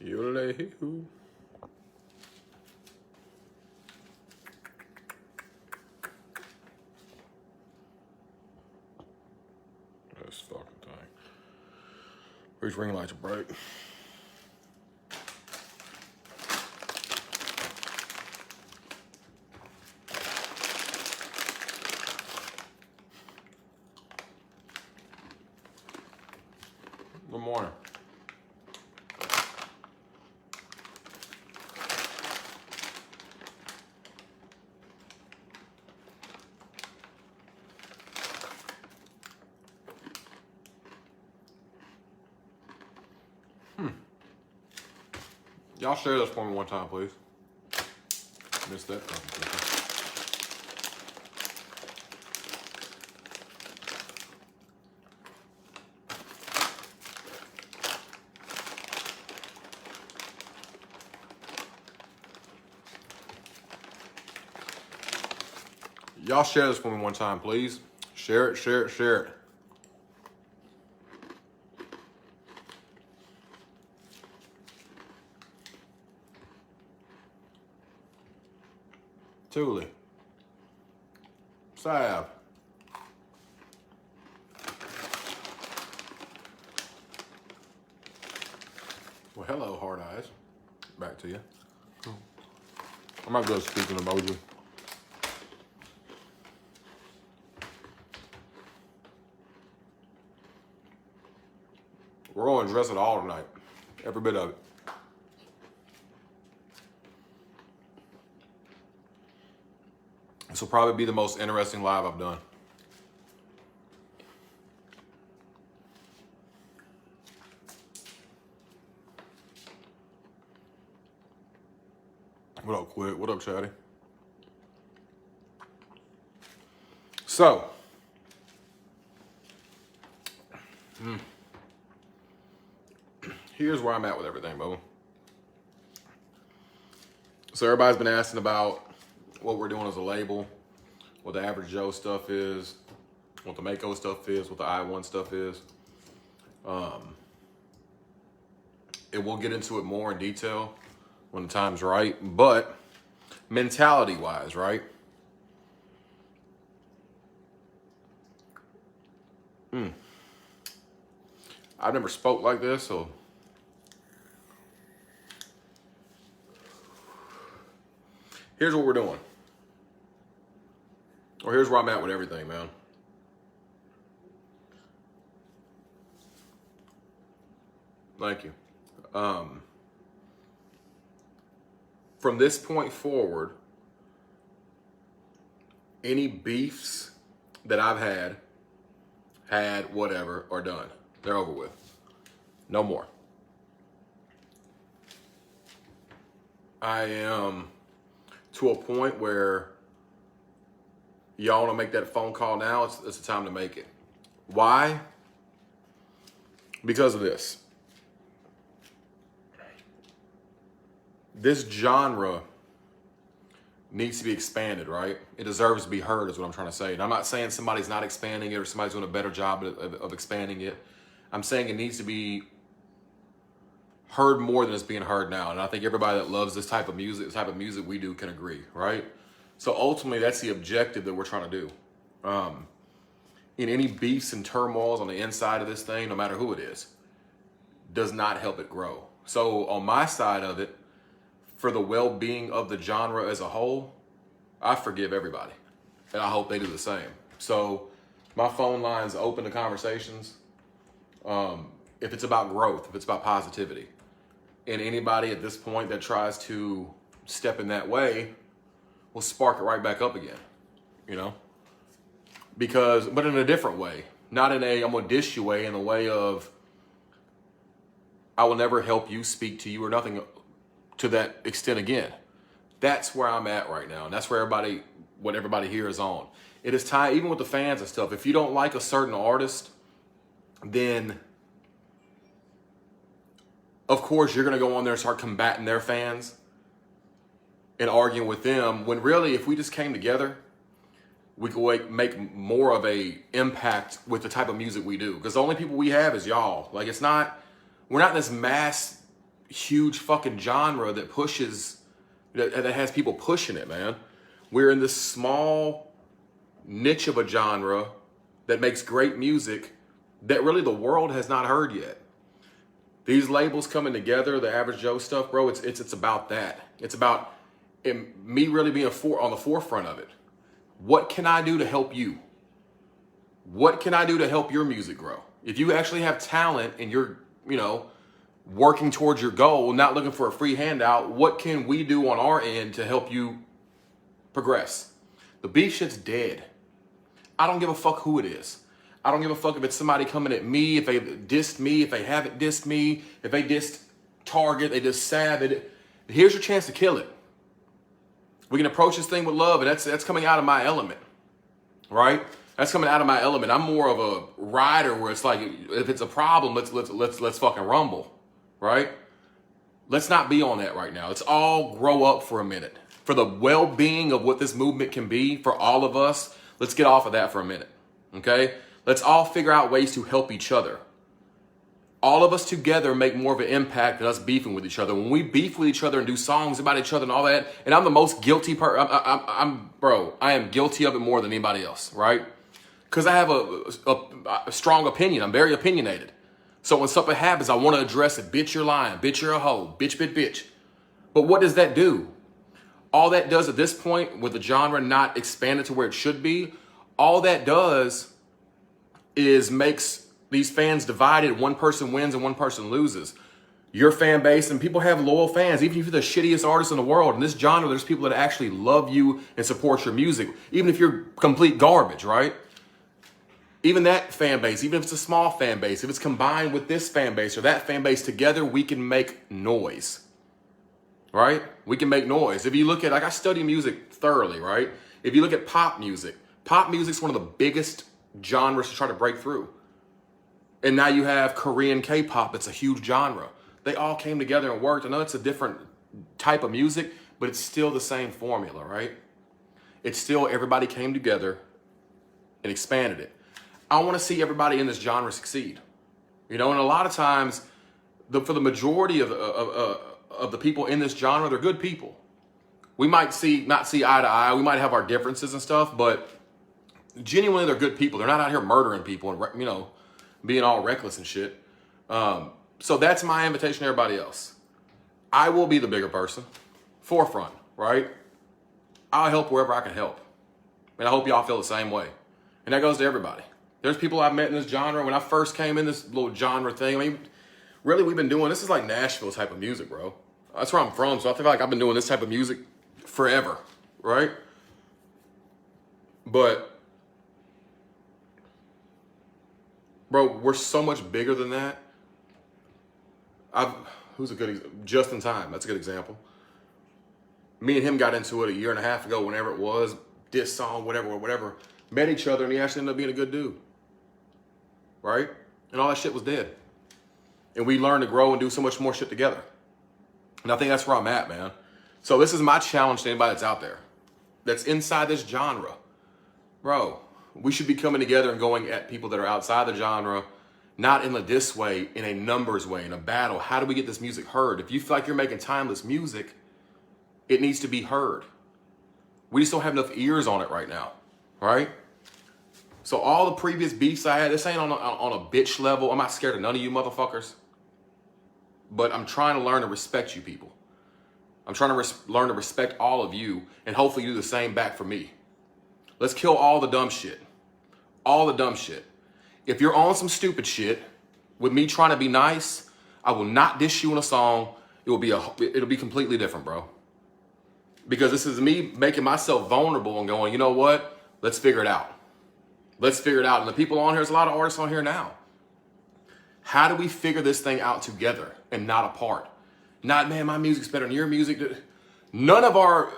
Yodelay-hoo. This fucking thing. These ring lights are bright. Good morning. Y'all share this for me one time, please. Missed that fucking thing. Y'all share this for me one time, please. Share it, share it, share it. Thule. Sav. Well, hello, hard eyes. Back to you. I'm not good at speaking emoji. We're going to address it all tonight. Every bit of it. This will probably be the most interesting live I've done. What up, Quid? What up, Chatty? So, here's where I'm at with everything, Bubba. So everybody's been asking about what we're doing as a label, what the Average Joe stuff is, what the MAKO stuff is, what the I1 stuff is. We'll get into it more in detail when the time's right, but mentality-wise, right? I've never spoke like this, so here's what we're doing. Or here's where I'm at with everything, man. Thank you. From this point forward, any beefs that I've had, whatever, are done. They're over with. No more. I am to a point where y'all want to make that phone call now. It's the time to make it. Why? Because of this. This genre needs to be expanded, right? It deserves to be heard is what I'm trying to say. And I'm not saying somebody's not expanding it or somebody's doing a better job of expanding it. I'm saying it needs to be heard more than it's being heard now. And I think everybody that loves this type of music, the type of music we do, can agree, right? So ultimately, that's the objective that we're trying to do. In any beefs and turmoils on the inside of this thing, no matter who it is, does not help it grow. So on my side of it, for the well-being of the genre as a whole, I forgive everybody. And I hope they do the same. So my phone line's open to conversations. If it's about growth, if it's about positivity. And anybody at this point that tries to step in that way will spark it right back up again, you know? But in a different way. Not in a, I'm gonna dish you way, in a way of, I will never help you, speak to you, or nothing to that extent again. That's where I'm at right now. And that's where what everybody here is on. It is time, even with the fans and stuff, if you don't like a certain artist, then of course you're gonna go on there and start combating their fans and arguing with them, when really, if we just came together, we could make more of a impact with the type of music we do. Because the only people we have is y'all. Like, we're not in this mass, huge fucking genre that pushes, that has people pushing it, man. We're in this small niche of a genre that makes great music that really the world has not heard yet. These labels coming together, the Average Joe stuff, bro, it's about that. It's about me really being on the forefront of it. What can I do to help you? What can I do to help your music grow? If you actually have talent and you're, working towards your goal, not looking for a free handout, what can we do on our end to help you progress? The beef shit's dead. I don't give a fuck who it is. I don't give a fuck if it's somebody coming at me, if they dissed me, if they haven't dissed me, if they dissed Target, they just Sav. Here's your chance to kill it. We can approach this thing with love, and that's coming out of my element, right? That's coming out of my element. I'm more of a rider where it's like, if it's a problem, let's fucking rumble, right? Let's not be on that right now. Let's all grow up for a minute. For the well-being of what this movement can be for all of us, let's get off of that for a minute, okay? Let's all figure out ways to help each other. All of us together make more of an impact than us beefing with each other. When we beef with each other and do songs about each other and all that, and I'm the most guilty person, I am guilty of it more than anybody else, right? Because I have a strong opinion. I'm very opinionated. So when something happens, I want to address it. Bitch, you're lying. Bitch, you're a hoe. Bitch, bitch, bitch. But what does that do? All that does at this point, with the genre not expanded to where it should be, all that does is makes these fans divided. One person wins and one person loses. Your fan base, and people have loyal fans. Even if you're the shittiest artist in the world, in this genre, there's people that actually love you and support your music. Even if you're complete garbage, right? Even that fan base, even if it's a small fan base, if it's combined with this fan base or that fan base together, we can make noise, right? We can make noise. If you look at, I study music thoroughly, right? If you look at pop music's one of the biggest genres to try to break through. And now you have Korean K-pop. It's a huge genre. They all came together and worked. I know it's a different type of music, but it's still the same formula, right? It's still everybody came together and expanded it. I want to see everybody in this genre succeed. And a lot of times, for the majority of the people in this genre, they're good people. We might not see eye to eye. We might have our differences and stuff, but genuinely, they're good people. They're not out here murdering people and, being all reckless and shit. So that's my invitation to everybody else. I will be the bigger person, forefront, right? I'll help wherever I can help. And I hope y'all feel the same way. And that goes to everybody. There's people I've met in this genre. When I first came in this little genre thing, really, we've been doing, this is like Nashville type of music, bro. That's where I'm from, so I feel like I've been doing this type of music forever, right? But, bro, we're so much bigger than that. Who's a good, Just in Time, that's a good example. Me and him got into it a year and a half ago, whenever it was, diss song, whatever. Met each other, and he actually ended up being a good dude. Right? And all that shit was dead. And we learned to grow and do so much more shit together. And I think that's where I'm at, man. So this is my challenge to anybody that's out there, that's inside this genre. Bro, we should be coming together and going at people that are outside the genre, not in a diss way, in a numbers way, in a battle. How do we get this music heard? If you feel like you're making timeless music, it needs to be heard. We just don't have enough ears on it right now, right? So all the previous beefs I had, this ain't on a bitch level. I'm not scared of none of you motherfuckers. But I'm trying to learn to respect you people. I'm trying to learn to respect all of you and hopefully do the same back for me. Let's kill all the dumb shit. All the dumb shit. If you're on some stupid shit with me trying to be nice, I will not diss you in a song. It'll be completely different, bro. Because this is me making myself vulnerable and going, you know what? Let's figure it out. Let's figure it out. And the people on here, there's a lot of artists on here now. How do we figure this thing out together and not apart? Not, man, my music's better than your music. None of our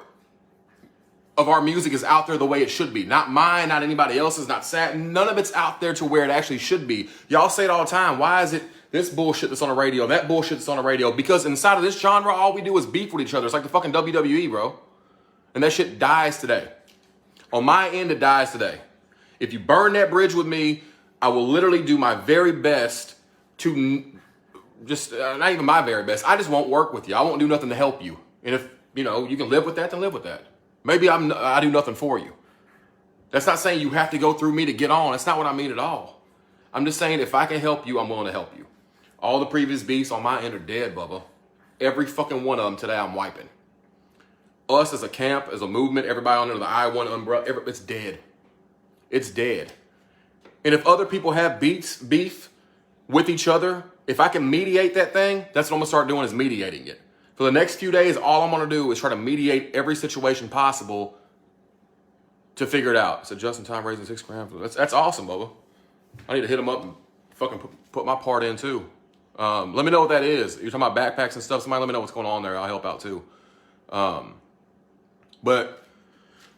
music is out there the way it should be. Not mine, not anybody else's, not sad. None of it's out there to where it actually should be. Y'all say it all the time. Why is it this bullshit that's on the radio, that bullshit that's on the radio? Because inside of this genre, all we do is beef with each other. It's like the fucking WWE, bro. And that shit dies today. On my end, it dies today. If you burn that bridge with me, I will literally do my very best to just not even my very best. I just won't work with you. I won't do nothing to help you. And if, you know, you can live with that, then live with that. Maybe I do nothing for you. That's not saying you have to go through me to get on. That's not what I mean at all. I'm just saying if I can help you, I'm willing to help you. All the previous beefs on my end are dead, Bubba. Every fucking one of them today I'm wiping. Us as a camp, as a movement, everybody under the I-1 umbrella, it's dead. It's dead. And if other people have beef with each other, if I can mediate that thing, that's what I'm gonna start doing, is mediating it. For the next few days, all I'm gonna do is try to mediate every situation possible to figure it out. So just in time raising $6,000. That's awesome, Bubba. I need to hit him up and fucking put my part in too. Let me know what that is. You're talking about backpacks and stuff. Somebody let me know what's going on there. I'll help out too. But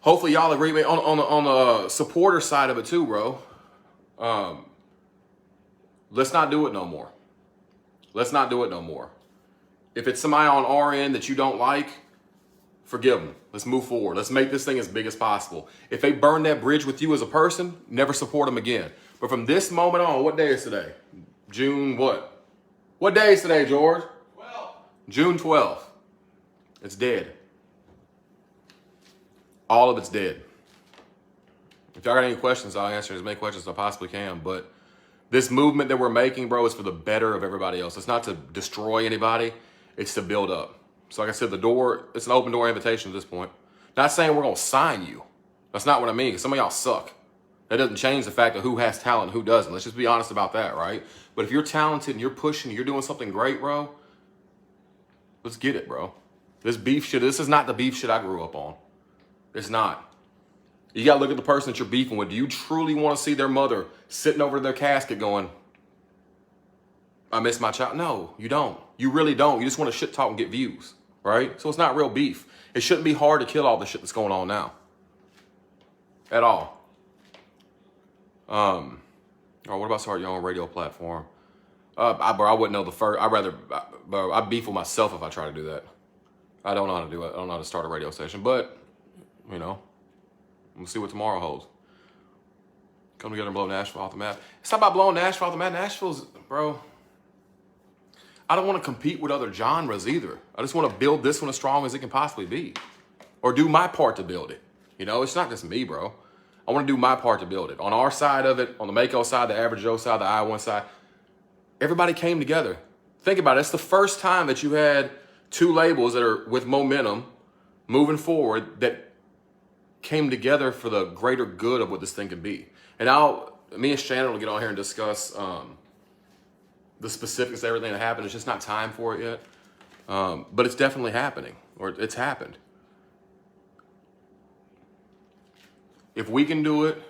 hopefully y'all agree on the supporter side of it too, bro. Let's not do it no more. Let's not do it no more. If it's somebody on our end that you don't like, forgive them. Let's move forward. Let's make this thing as big as possible. If they burn that bridge with you as a person, never support them again. But from this moment on, what day is today? June what? What day is today, George? 12th. June 12th. It's dead. All of it's dead. If y'all got any questions, I'll answer as many questions as I possibly can. But this movement that we're making, bro, is for the better of everybody else. It's not to destroy anybody. It's to build up. So like I said, it's an open door invitation at this point. Not saying we're going to sign you. That's not what I mean, because some of y'all suck. That doesn't change the fact of who has talent and who doesn't. Let's just be honest about that, right? But if you're talented and you're pushing, you're doing something great, bro, let's get it, bro. This beef shit, this is not the beef shit I grew up on. It's not. You got to look at the person that you're beefing with. Do you truly want to see their mother sitting over their casket going, I miss my child? No, you don't. You really don't. You just want to shit talk and get views, right? So it's not real beef. It shouldn't be hard to kill all the shit that's going on now. At all. Or what about starting your own radio platform? I wouldn't know the first. I'd beef with myself if I try to do that. I don't know how to do it. I don't know how to start a radio station, but, you know, we'll see what tomorrow holds. Come together and blow Nashville off the map. It's not about blowing Nashville off the map. Nashville's, bro, I don't want to compete with other genres either. I just want to build this one as strong as it can possibly be. Or do my part to build it. You know, it's not just me, bro. I want to do my part to build it. On our side of it, on the MAKO side, the Average Joe side, the I-1 side, everybody came together. Think about it. It's the first time that you had two labels that are with momentum moving forward that came together for the greater good of what this thing could be. And me and Shannon will get on here and discuss the specifics of everything that happened. It's just not time for it yet. But it's definitely happening, or it's happened. If we can do it,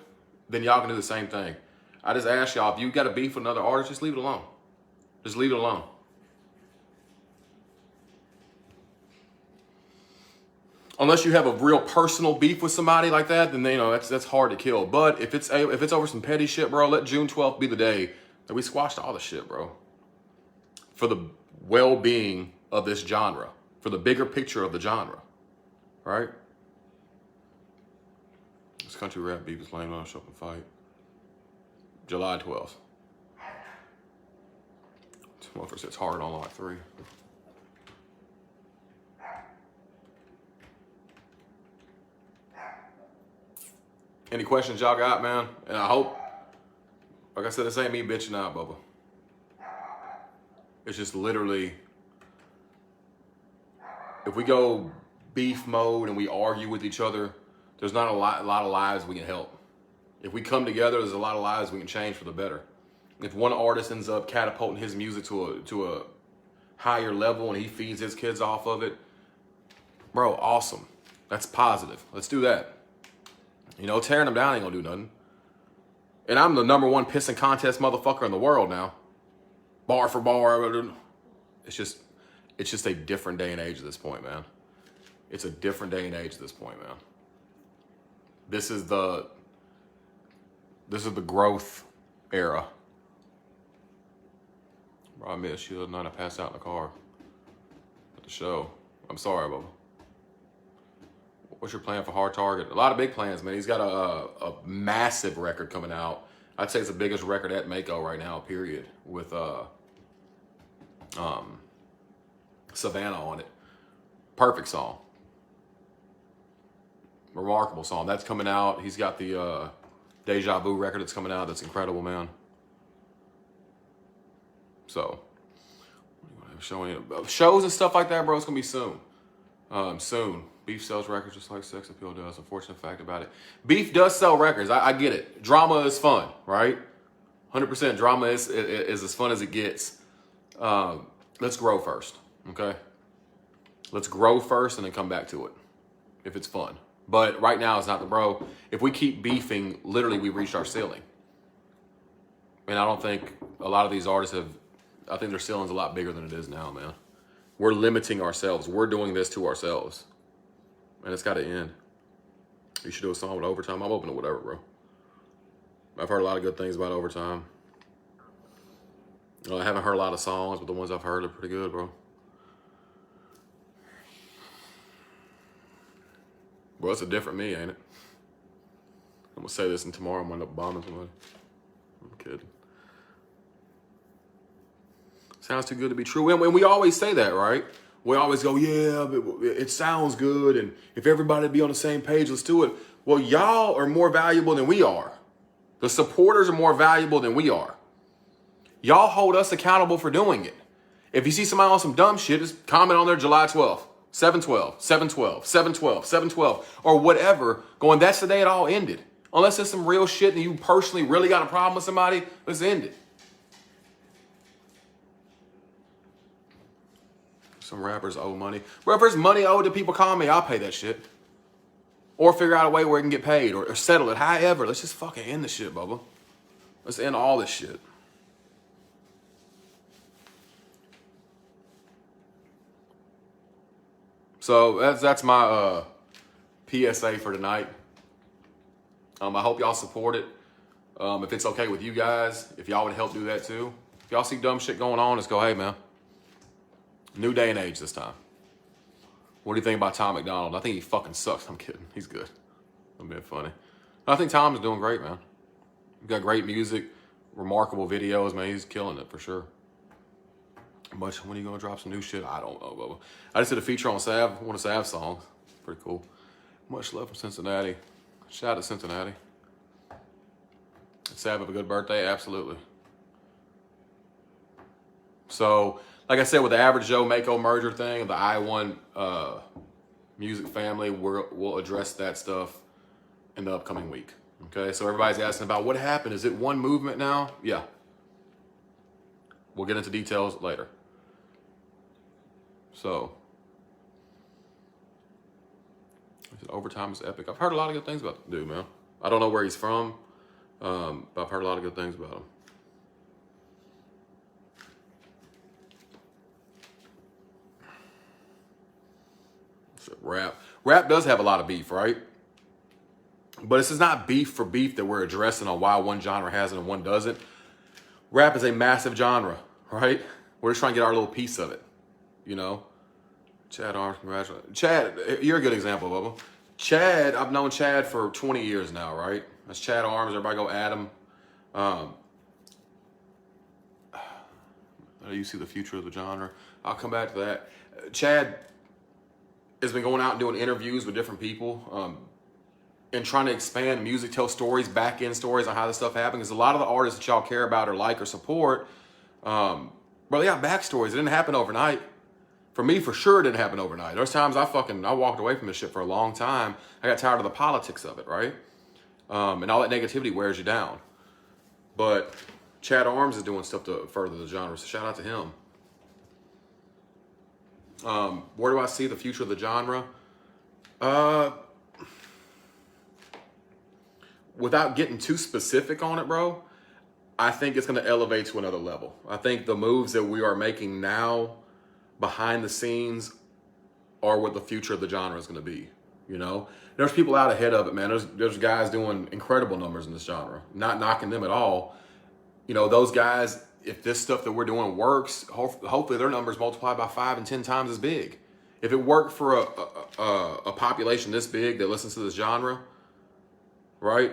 then y'all can do the same thing. I just ask y'all, if you got a beef with another artist, just leave it alone. Just leave it alone. Unless you have a real personal beef with somebody like that, then, you know, that's hard to kill. But if it's over some petty shit, bro, let June 12th be the day that we squashed all the shit, bro. For the well-being of this genre. For the bigger picture of the genre. Right? This country rap beef is laying on a show and fight. July 12th. Motherfucker says hard on lot 3. Any questions y'all got, man? And I hope, like I said, this ain't me bitching out, Bubba. It's just literally, if we go beef mode and we argue with each other, there's not a lot of lives we can help. If we come together, there's a lot of lives we can change for the better. If one artist ends up catapulting his music to a higher level and he feeds his kids off of it, bro, awesome. That's positive. Let's do that. You know, tearing them down ain't gonna do nothing. And I'm the #1 pissing contest motherfucker in the world now. Bar for bar. It's just a different day and age at this point, man. It's a different day and age at this point, man. This is the growth era. Bro, I missed you the other night. I passed out in the car at the show. I'm sorry, Bubba. What's your plan for Hard Target? A lot of big plans, man. He's got a massive record coming out. I'd say it's the biggest record at MAKO right now, period. With Savannah on it. Perfect song. Remarkable song. That's coming out. He's got the Deja Vu record that's coming out. That's incredible, man. So, showing shows and stuff like that, bro. It's gonna be soon. Soon. Beef sells records just like sex appeal does. Unfortunate fact about it. Beef does sell records. I get it. Drama is fun, right? 100% drama is as fun as it gets. Let's grow first, okay? Let's grow first and then come back to it if it's fun. But right now it's not the bro. If we keep beefing, literally we reached our ceiling. And I don't think a lot of these artists have, I think their ceiling's a lot bigger than it is now, man. We're limiting ourselves. We're doing this to ourselves. And it's got to end. You should do a song with Overtime. I'm open to whatever, bro. I've heard a lot of good things about Overtime. I haven't heard a lot of songs, but the ones I've heard are pretty good, bro. Well, it's a different me, ain't it? I'm going to say this and tomorrow I'm going to end up bombing somebody. I'm kidding. Sounds too good to be true. And we always say that, right? We always go, yeah, but it sounds good. And if everybody be on the same page, let's do it. Well, y'all are more valuable than we are. The supporters are more valuable than we are. Y'all hold us accountable for doing it. If you see somebody on some dumb shit, just comment on their July 12th, 7/12, 7/12, 7/12, 7/12, or whatever, going, that's the day it all ended. Unless it's some real shit and you personally really got a problem with somebody, let's end it. Some rappers owe money. Rappers money owed to people call me, I'll pay that shit. Or figure out a way where it can get paid or settle it. However, let's just fucking end the shit, Bubba. Let's end all this shit. So that's my PSA for tonight. I hope y'all support it. If it's okay with you guys, if y'all would help do that too. If y'all see dumb shit going on, just go, hey man, new day and age this time. What do you think about Tom McDonald? I think he fucking sucks. I'm kidding. He's good. I'm being funny. I think Tom is doing great, man. He's got great music, remarkable videos, man. He's killing it for sure. But when are you gonna drop some new shit? I don't know, Bubba. I just did a feature on Sav, one of Sav's songs. Pretty cool. Much love from Cincinnati. Shout out to Cincinnati. Sav, have a good birthday? Absolutely. So, like I said, with the Average Joe MAKO merger thing, the I1 music family, we'll address that stuff in the upcoming week. Okay, so everybody's asking about what happened. Is it one movement now? Yeah. We'll get into details later. So, Overtime is epic. I've heard a lot of good things about the dude, man. I don't know where he's from, but I've heard a lot of good things about him. Rap does have a lot of beef, right? But this is not beef for beef that we're addressing on why one genre has it and one doesn't. Rap is a massive genre, right? We're just trying to get our little piece of it, you know? Chad Arms, congratulations. Chad, you're a good example, Bubba. Chad, I've known Chad for 20 years now, right? That's Chad Arms, everybody go at him. You see the future of the genre. I'll come back to that. Chad has been going out and doing interviews with different people and trying to expand music, tell stories, back end stories on how this stuff happened. Because a lot of the artists that y'all care about or like or support, bro, they got backstories. It didn't happen overnight. For me, for sure, it didn't happen overnight. There's times I walked away from this shit for a long time. I got tired of the politics of it, right? And all that negativity wears you down. But Chad Arms is doing stuff to further the genre, so shout out to him. Where do I see the future of the genre? Without getting too specific on it, bro, I think it's going to elevate to another level. I think the moves that we are making now behind the scenes are what the future of the genre is going to be. You know, there's people out ahead of it, man. There's guys doing incredible numbers in this genre. Not knocking them at all. You know, those guys, if this stuff that we're doing works, hopefully their numbers multiply by 5 and 10 times as big. If it worked for a population this big that listens to this genre, right?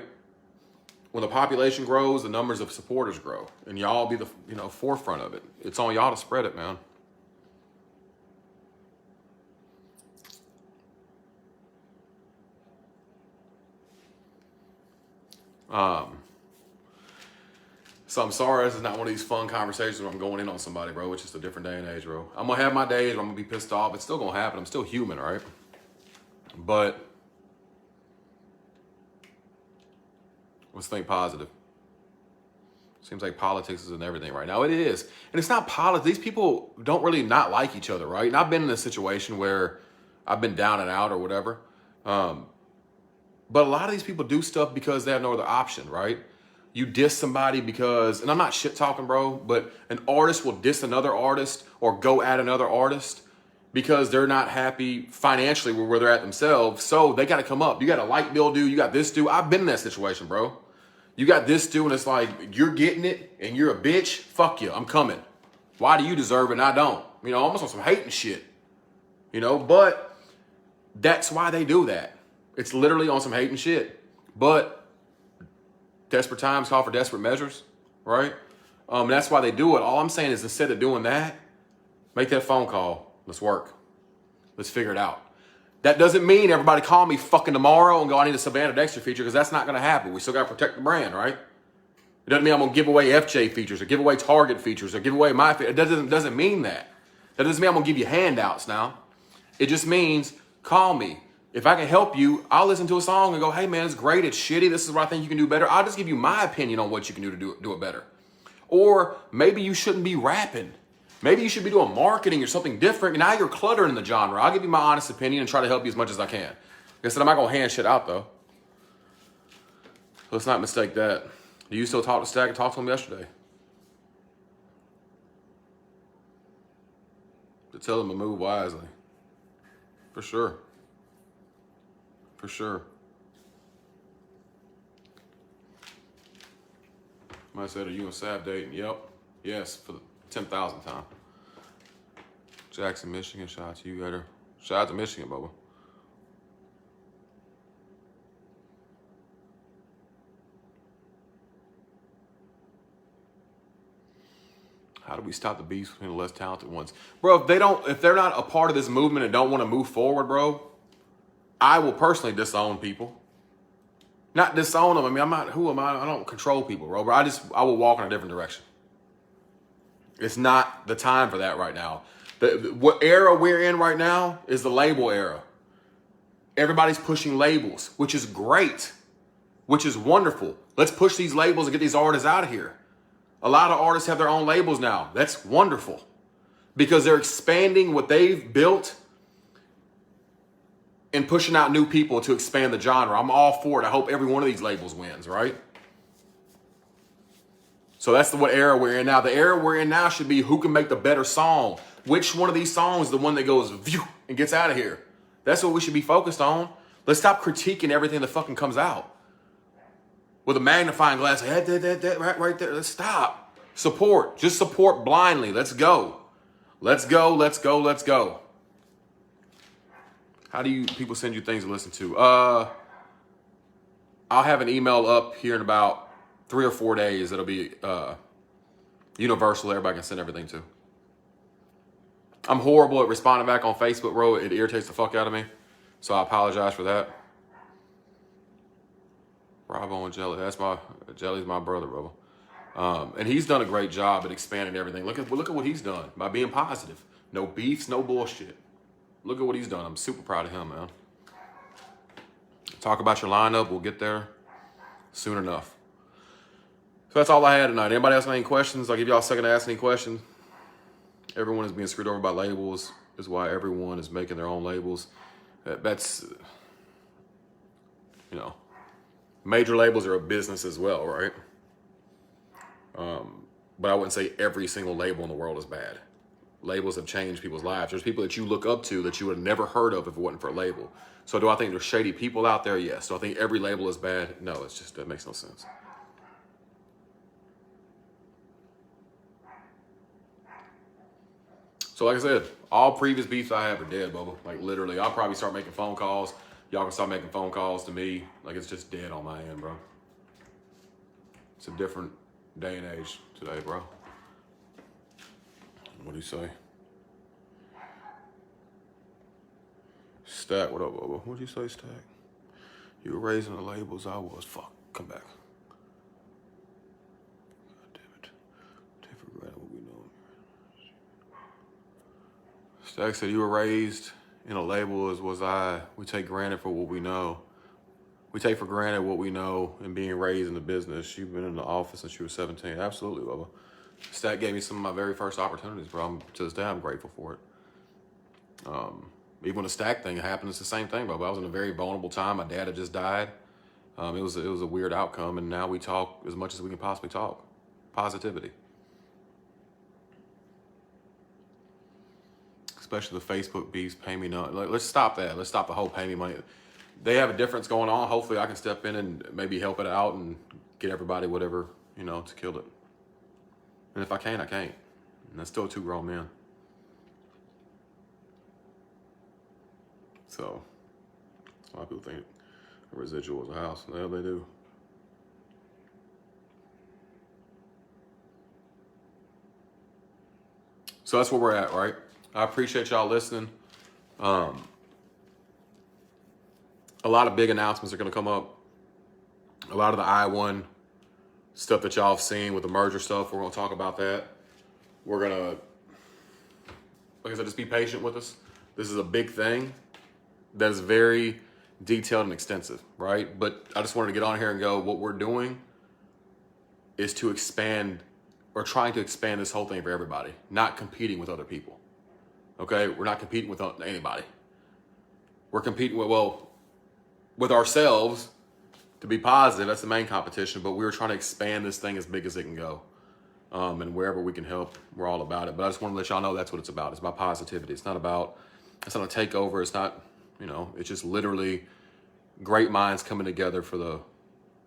When the population grows, the numbers of supporters grow, and y'all be the forefront of it. It's on y'all to spread it, man. So I'm sorry, this is not one of these fun conversations where I'm going in on somebody, bro. It's just a different day and age, bro. I'm gonna have my days where I'm gonna be pissed off. It's still gonna happen. I'm still human, right? But let's think positive. Seems like politics is in everything right now. It is. And it's not politics. These people don't really not like each other, right? And I've been in a situation where I've been down and out or whatever. But a lot of these people do stuff because they have no other option, right? You diss somebody because, and I'm not shit talking, bro, but an artist will diss another artist or go at another artist because they're not happy financially where they're at themselves. So they got to come up. You got a light bill due. You got this due. I've been in that situation, bro. You got this due, and it's like, you're getting it, and you're a bitch. Fuck you. I'm coming. Why do you deserve it and I don't? You know, almost on some hating shit. You know, but that's why they do that. It's literally on some hating shit. But desperate times call for desperate measures, right? That's why they do it. All I'm saying is, instead of doing that, make that phone call. Let's work. Let's figure it out. That doesn't mean everybody call me fucking tomorrow and go, I need a Savannah Dexter feature, because that's not going to happen. We still got to protect the brand, right? It doesn't mean I'm going to give away FJ features or give away Target features or give away my features. It doesn't mean that. That doesn't mean I'm going to give you handouts now. It just means call me. If I can help you, I'll listen to a song and go, hey man, it's great, it's shitty, this is what I think you can do better. I'll just give you my opinion on what you can do to do it better. Or maybe you shouldn't be rapping. Maybe you should be doing marketing or something different. Now you're cluttering the genre. I'll give you my honest opinion and try to help you as much as I can. Like I said, I'm not going to hand shit out, though. Let's not mistake that. Do you still talk to Stack? I talked to him yesterday. To tell him to move wisely. For sure. For sure. I said, are you and Sav dating? Yep. Yes, for the 10,000th time. Jackson, Michigan. Shout out to you, Gator. Shout out to Michigan, Bubba. How do we stop the beef between the less talented ones? Bro, if they're not a part of this movement and don't want to move forward, bro, I will personally disown people. Not disown them. I mean, who am I? I don't control people, bro. But I will walk in a different direction. It's not the time for that right now. What era we're in right now is the label era. Everybody's pushing labels, which is great, which is wonderful. Let's push these labels and get these artists out of here. A lot of artists have their own labels now. That's wonderful because they're expanding what they've built and pushing out new people to expand the genre. I'm all for it. I hope every one of these labels wins, right? So that's what era we're in now. The era we're in now should be who can make the better song. Which one of these songs is the one that goes view and gets out of here? That's what we should be focused on. Let's stop critiquing everything that fucking comes out with a magnifying glass. That right there. Let's stop. Support. Just support blindly. Let's go. Let's go. Let's go. Let's go. How do you people send you things to listen to? I'll have an email up here in about 3 or 4 days. It'll be universal. Everybody can send everything to. I'm horrible at responding back on Facebook, bro. It irritates the fuck out of me. So I apologize for that. Brabo and Jelly. Jelly's my brother, bro. And he's done a great job at expanding everything. Look at what he's done by being positive. No beefs, no bullshit. Look at what he's done. I'm super proud of him, man. Talk about your lineup. We'll get there soon enough. So that's all I had tonight. Anybody else got any questions? I'll give y'all a second to ask any questions. Everyone is being screwed over by labels. Is why everyone is making their own labels. That's, you know, major labels are a business as well, right? But I wouldn't say every single label in the world is bad. Labels have changed people's lives. There's people that you look up to that you would have never heard of if it wasn't for a label. So do I think there's shady people out there? Yes. Do I think every label is bad? No, it's just, that makes no sense. So like I said, all previous beefs I have are dead, Bubba. Like literally, I'll probably start making phone calls. Y'all can start making phone calls to me. Like it's just dead on my end, bro. It's a different day and age today, bro. What do you say? Stack, what up, Bubba? What'd you say, Stack? You were raising the labels, I was. Fuck, come back. Stack said, you were raised in a label as was I. We take granted for what we know. We take for granted what we know and being raised in the business. You've been in the office since you were 17. Absolutely, Bubba. Stack gave me some of my very first opportunities, bro. To this day, I'm grateful for it. Even when the Stack thing happened, it's the same thing, Bubba. I was in a very vulnerable time. My dad had just died. It was a weird outcome, and now we talk as much as we can possibly talk. Positivity. Especially the Facebook beefs, pay me no. Let's stop that. Let's stop the whole pay me money. They have a difference going on. Hopefully I can step in and maybe help it out and get everybody whatever, to kill it. And if I can't, I can't. And that's still 2 grown men. So, a lot of people think a residual is a house. Well, they do. So that's where we're at, right? I appreciate y'all listening. A lot of big announcements are going to come up. A lot of the I-1 stuff that y'all have seen with the merger stuff, we're going to talk about that. We're going to, like I said, just be patient with us. This is a big thing that is very detailed and extensive, right? But I just wanted to get on here and go, what we're doing is to expand, or trying to expand this whole thing for everybody, not competing with other people. Okay? We're not competing with anybody. We're competing with ourselves to be positive. That's the main competition, but we're trying to expand this thing as big as it can go. And wherever we can help, we're all about it. But I just want to let y'all know that's what it's about. It's about positivity. It's not a takeover. It's not, it's just literally great minds coming together for the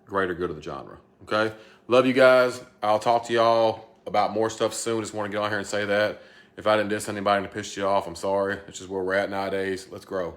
greater good of the genre. Okay? Love you guys. I'll talk to y'all about more stuff soon. Just want to get on here and say that. If I didn't diss anybody and piss you off, I'm sorry. It's just where we're at nowadays. Let's grow.